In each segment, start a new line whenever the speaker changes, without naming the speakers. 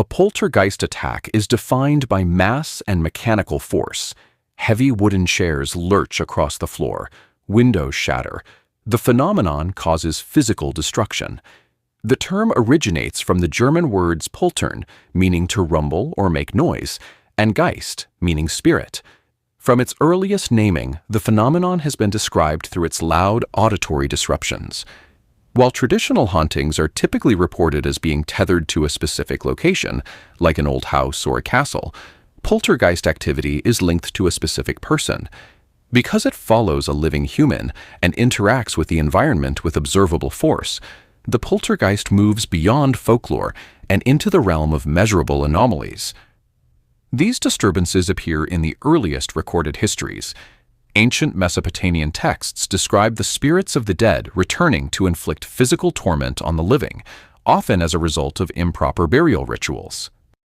A poltergeist attack is defined by mass and mechanical force. Heavy wooden chairs lurch across the floor, windows shatter. The phenomenon causes physical destruction. The term originates from the German words poltern, meaning to rumble or make noise, and Geist, meaning spirit. From its earliest naming, the phenomenon has been described through its loud auditory disruptions. While traditional hauntings are typically reported as being tethered to a specific location, like an old house or a castle, poltergeist activity is linked to a specific person. Because it follows a living human and interacts with the environment with observable force, the poltergeist moves beyond folklore and into the realm of measurable anomalies. These disturbances appear in the earliest recorded histories. Ancient Mesopotamian texts describe the spirits of the dead returning to inflict physical torment on the living, often as a result of improper burial rituals.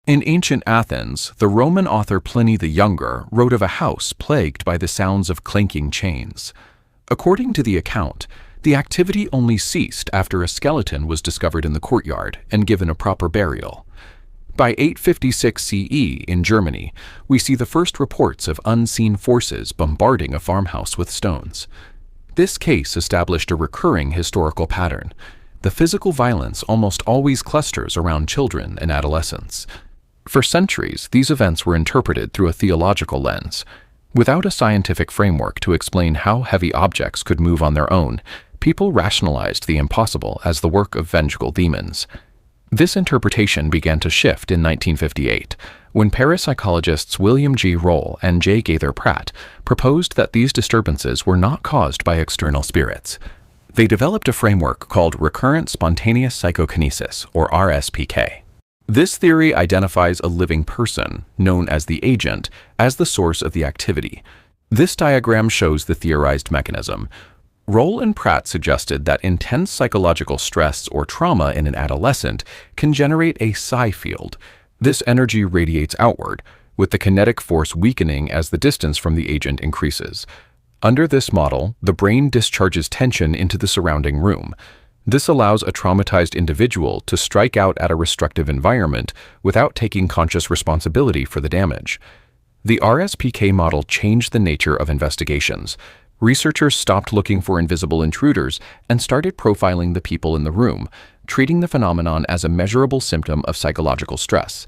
In ancient Athens, the Roman author Pliny the Younger wrote of a house plagued by the sounds of clanking chains. According to the account, the activity only ceased after a skeleton was discovered in the courtyard and given a proper burial. By 856 CE in Germany, we see the first reports of unseen forces bombarding a farmhouse with stones. This case established a recurring historical pattern. The physical violence almost always clusters around children and adolescents. For centuries, these events were interpreted through a theological lens. Without a scientific framework to explain how heavy objects could move on their own, people rationalized the impossible as the work of vengeful demons. This interpretation began to shift in 1958, when parapsychologists William G. Roll and J. Gaither Pratt proposed that these disturbances were not caused by external spirits. They developed a framework called recurrent spontaneous psychokinesis, or RSPK. This theory identifies a living person, known as the agent, as the source of the activity. This diagram shows the theorized mechanism. Roll and Pratt suggested that intense psychological stress or trauma in an adolescent can generate a psi field. This energy radiates outward, with the kinetic force weakening as the distance from the agent increases. Under this model, the brain discharges tension into the surrounding room. This allows a traumatized individual to strike out at a restrictive environment without taking conscious responsibility for the damage. The RSPK model changed the nature of investigations. Researchers stopped looking for invisible intruders and started profiling the people in the room, treating the phenomenon as a measurable symptom of psychological stress.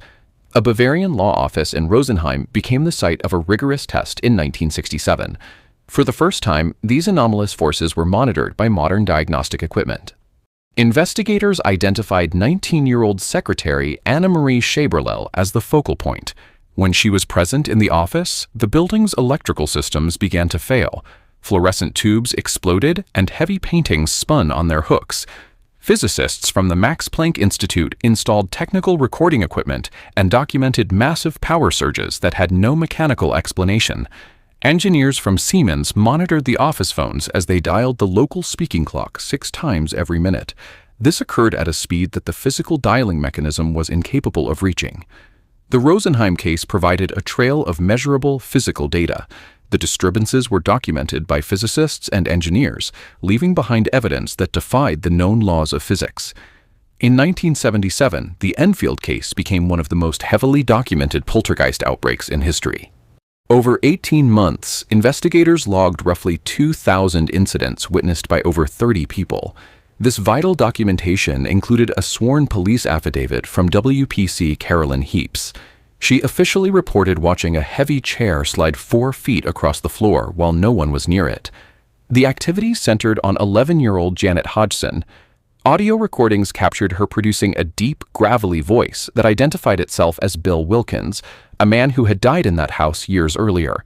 A Bavarian law office in Rosenheim became the site of a rigorous test in 1967. For the first time, these anomalous forces were monitored by modern diagnostic equipment. Investigators identified 19-year-old secretary Anna Marie Schaberlel as the focal point. When she was present in the office, the building's electrical systems began to fail. Fluorescent tubes exploded and heavy paintings spun on their hooks. Physicists from the Max Planck Institute installed technical recording equipment and documented massive power surges that had no mechanical explanation. Engineers from Siemens monitored the office phones as they dialed the local speaking clock 6 times every minute. This occurred at a speed that the physical dialing mechanism was incapable of reaching. The Rosenheim case provided a trail of measurable physical data. The disturbances were documented by physicists and engineers, leaving behind evidence that defied the known laws of physics. In 1977, the Enfield case became one of the most heavily documented poltergeist outbreaks in history. Over 18 months, investigators logged roughly 2,000 incidents witnessed by over 30 people. This vital documentation included a sworn police affidavit from WPC Carolyn Heaps. She officially reported watching a heavy chair slide 4 feet across the floor while no one was near it. The activity centered on 11-year-old Janet Hodgson. Audio recordings captured her producing a deep, gravelly voice that identified itself as Bill Wilkins, a man who had died in that house years earlier.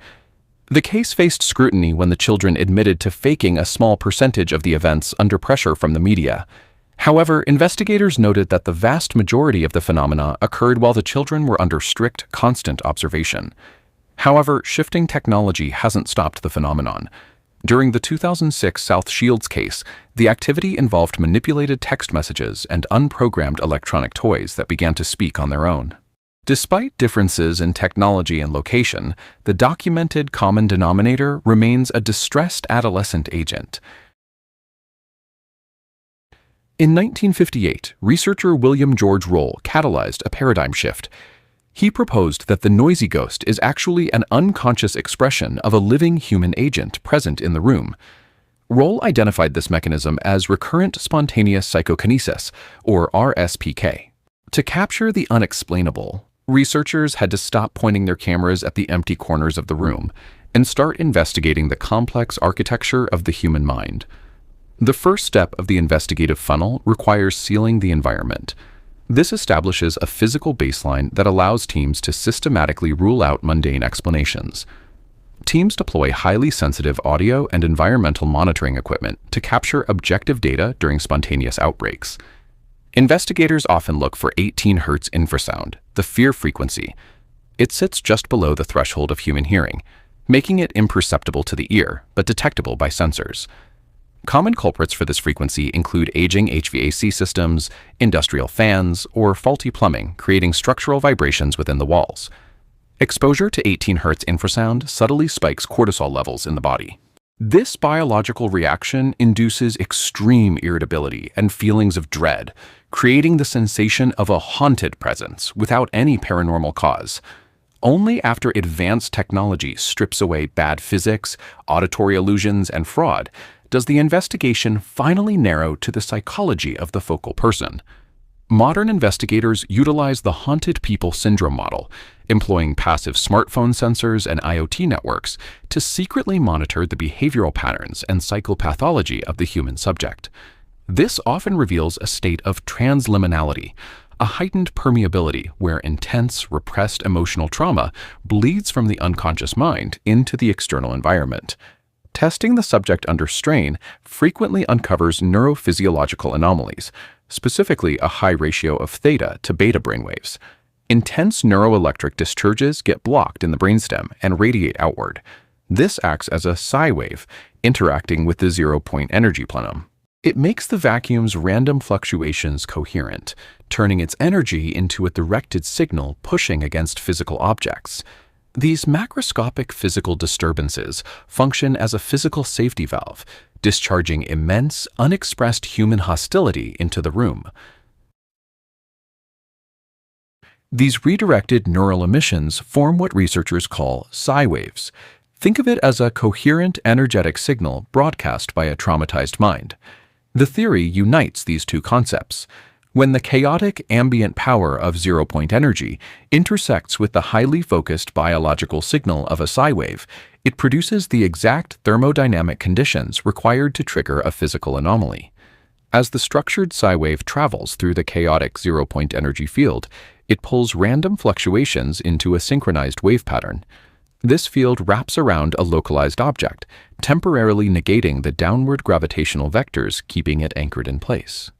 The case faced scrutiny when the children admitted to faking a small percentage of the events under pressure from the media. However, investigators noted that the vast majority of the phenomena occurred while the children were under strict, constant observation. However, shifting technology hasn't stopped the phenomenon. During the 2006 South Shields case, the activity involved manipulated text messages and unprogrammed electronic toys that began to speak on their own. Despite differences in technology and location, the documented common denominator remains a distressed adolescent agent. In 1958, researcher William George Roll catalyzed a paradigm shift. He proposed that the noisy ghost is actually an unconscious expression of a living human agent present in the room. Roll identified this mechanism as recurrent spontaneous psychokinesis, or RSPK. To capture the unexplainable, researchers had to stop pointing their cameras at the empty corners of the room and start investigating the complex architecture of the human mind. The first step of the investigative funnel requires sealing the environment. This establishes a physical baseline that allows teams to systematically rule out mundane explanations. Teams deploy highly sensitive audio and environmental monitoring equipment to capture objective data during spontaneous outbreaks. Investigators often look for 18 Hz infrasound, the fear frequency. It sits just below the threshold of human hearing, making it imperceptible to the ear, but detectable by sensors. Common culprits for this frequency include aging HVAC systems, industrial fans, or faulty plumbing, creating structural vibrations within the walls. Exposure to 18 Hz infrasound subtly spikes cortisol levels in the body. This biological reaction induces extreme irritability and feelings of dread, creating the sensation of a haunted presence without any paranormal cause. Only after advanced technology strips away bad physics, auditory illusions, and fraud does the investigation finally narrow to the psychology of the focal person. Modern investigators utilize the haunted people syndrome model, employing passive smartphone sensors and IoT networks to secretly monitor the behavioral patterns and psychopathology of the human subject. This often reveals a state of transliminality, a heightened permeability where intense, repressed emotional trauma bleeds from the unconscious mind into the external environment. Testing the subject under strain frequently uncovers neurophysiological anomalies, specifically a high ratio of theta to beta brainwaves. Intense neuroelectric discharges get blocked in the brainstem and radiate outward. This acts as a psi wave, interacting with the zero-point energy plenum. It makes the vacuum's random fluctuations coherent, turning its energy into a directed signal pushing against physical objects. These macroscopic physical disturbances function as a physical safety valve, discharging immense, unexpressed human hostility into the room. These redirected neural emissions form what researchers call psi waves. Think of it as a coherent, energetic signal broadcast by a traumatized mind. The theory unites these two concepts. When the chaotic ambient power of zero-point energy intersects with the highly focused biological signal of a psi wave, it produces the exact thermodynamic conditions required to trigger a physical anomaly. As the structured psi wave travels through the chaotic zero-point energy field, it pulls random fluctuations into a synchronized wave pattern. This field wraps around a localized object, temporarily negating the downward gravitational vectors keeping it anchored in place.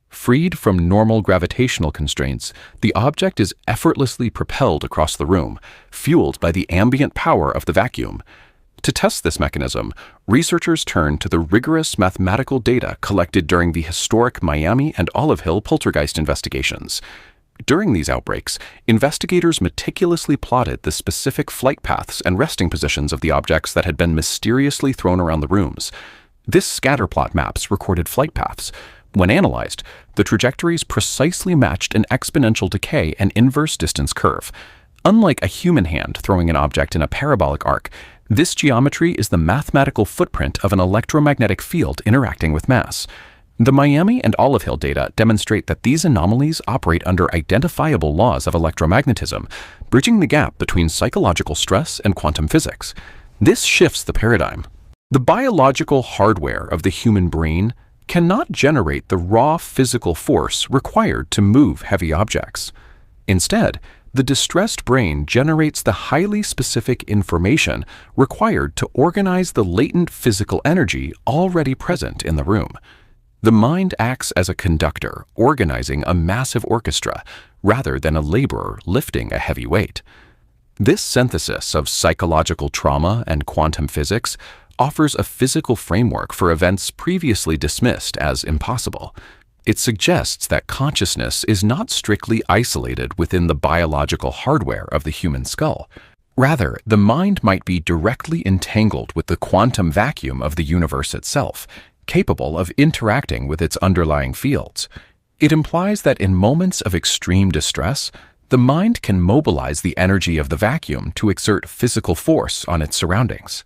Freed from normal gravitational constraints, the object is effortlessly propelled across the room, fueled by the ambient power of the vacuum. To test this mechanism, researchers turned to the rigorous mathematical data collected during the historic Miami and Olive Hill Poltergeist investigations. During these outbreaks, investigators meticulously plotted the specific flight paths and resting positions of the objects that had been mysteriously thrown around the rooms. This scatterplot maps recorded flight paths. When analyzed, the trajectories precisely matched an exponential decay and inverse distance curve. Unlike a human hand throwing an object in a parabolic arc, this geometry is the mathematical footprint of an electromagnetic field interacting with mass. The Miami and Olive Hill data demonstrate that these anomalies operate under identifiable laws of electromagnetism, bridging the gap between psychological stress and quantum physics. This shifts the paradigm. The biological hardware of the human brain cannot generate the raw physical force required to move heavy objects. Instead, the distressed brain generates the highly specific information required to organize the latent physical energy already present in the room. The mind acts as a conductor, organizing a massive orchestra, rather than a laborer lifting a heavy weight. This synthesis of psychological trauma and quantum physics offers a physical framework for events previously dismissed as impossible. It suggests that consciousness is not strictly isolated within the biological hardware of the human skull. Rather, the mind might be directly entangled with the quantum vacuum of the universe itself, capable of interacting with its underlying fields. It implies that in moments of extreme distress, the mind can mobilize the energy of the vacuum to exert physical force on its surroundings.